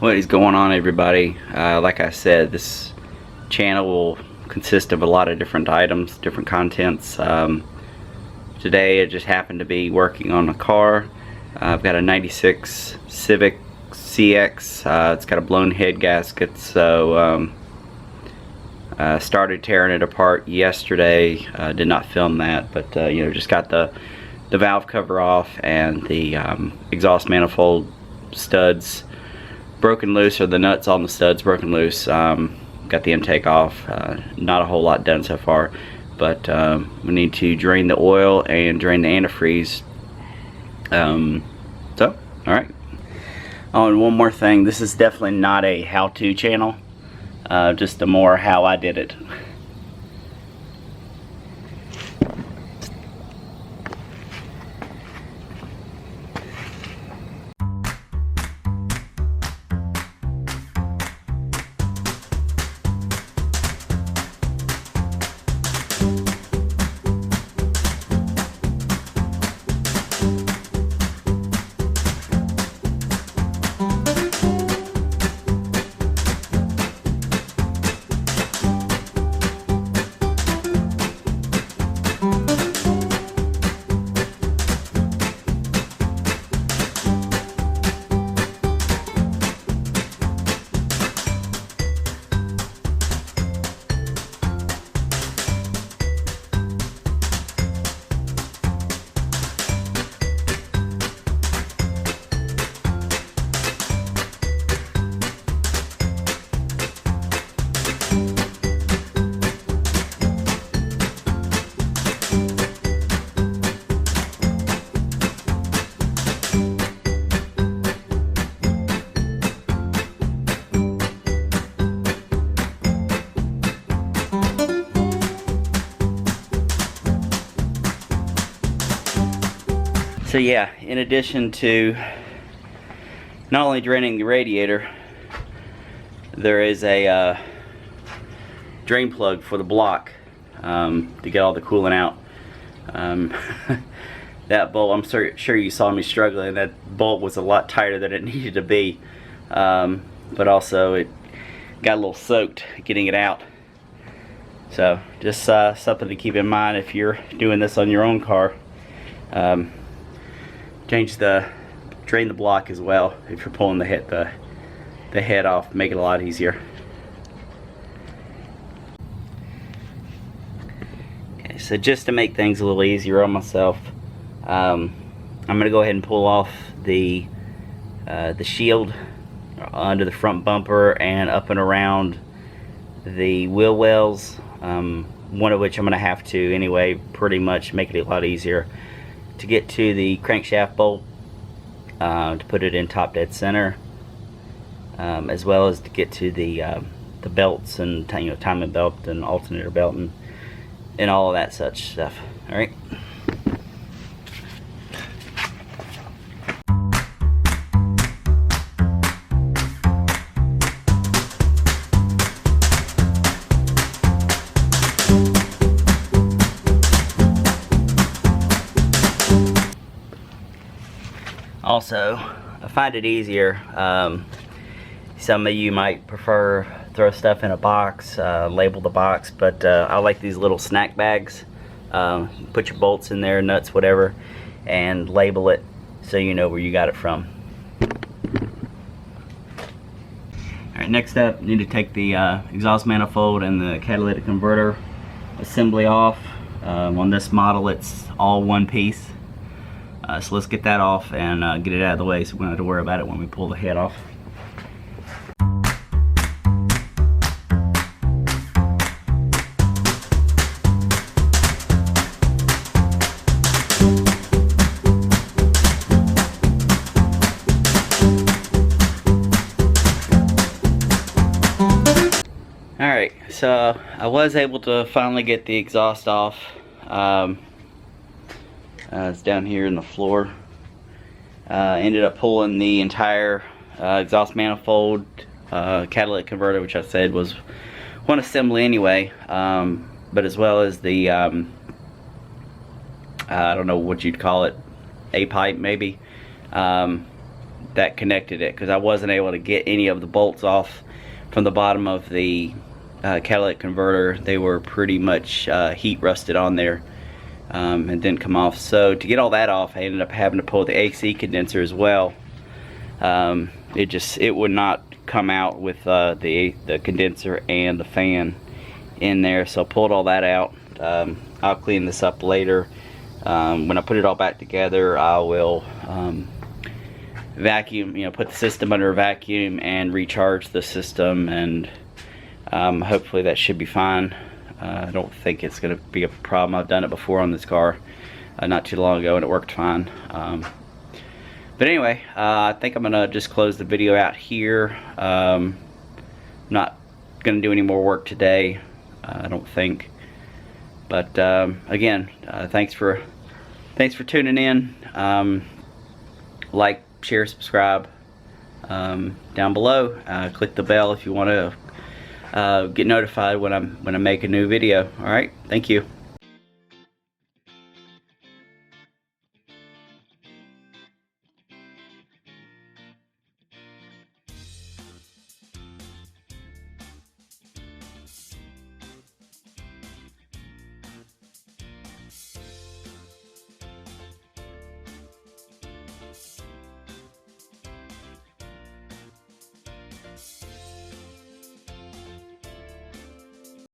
What is going on, everybody? Like I said, this channel will consist of a lot of different items, different contents. Today I just happened to be working on a car. I've got a 96 Civic CX. It's got a blown head gasket, so started tearing it apart yesterday. Did not film that, but just got the valve cover off and the exhaust manifold studs broken loose, or the nuts on the studs broken loose. Got the intake off. Not a whole lot done so far, but we need to drain the oil and drain the antifreeze. So alright. Oh, and one more thing, this is definitely not a how-to channel, just a more how I did it. So yeah, in addition to not only draining the radiator, there is a drain plug for the block to get all the coolant out. That bolt, I'm sure you saw me struggling. That bolt was a lot tighter than it needed to be, but also it got a little soaked getting it out. So just something to keep in mind if you're doing this on your own car. Drain the block as well if you're pulling the head off. Make it a lot easier. Okay, so just to make things a little easier on myself, I'm gonna go ahead and pull off the shield under the front bumper and up and around the wheel wells, one of which I'm gonna have to anyway, pretty much make it a lot easier. To get to the crankshaft bolt, to put it in top dead center, as well as to get to the belts and timing belt and alternator belt and all of that such stuff. All right. Also, I find it easier. Some of you might prefer throw stuff in a box, label the box, but I like these little snack bags. Put your bolts in there, nuts, whatever, and label it so you know where you got it from. Alright, next up, you need to take the exhaust manifold and the catalytic converter assembly off. On this model, it's all one piece. So let's get that off and get it out of the way so we don't have to worry about it when we pull the head off. Alright, so I was able to finally get the exhaust off. It's down here in the floor. Ended up pulling the entire exhaust manifold, catalytic converter, which I said was one assembly anyway, but as well as the I don't know what you'd call it, A pipe maybe, that connected it, because I wasn't able to get any of the bolts off from the bottom of the catalytic converter. They were pretty much heat rusted on there, and didn't come off. So to get all that off, I ended up having to pull the AC condenser as well. It would not come out with the condenser and the fan in there, so I pulled all that out. I'll clean this up later. When I put it all back together, I will vacuum, put the system under a vacuum and recharge the system, and hopefully that should be fine. I don't think it's going to be a problem. I've done it before on this car not too long ago, and it worked fine. But anyway, I think I'm going to just close the video out here. Not going to do any more work today, I don't think. But again, thanks for tuning in. Like, share, subscribe down below. Click the bell if you want to get notified when I make a new video. All right, thank you.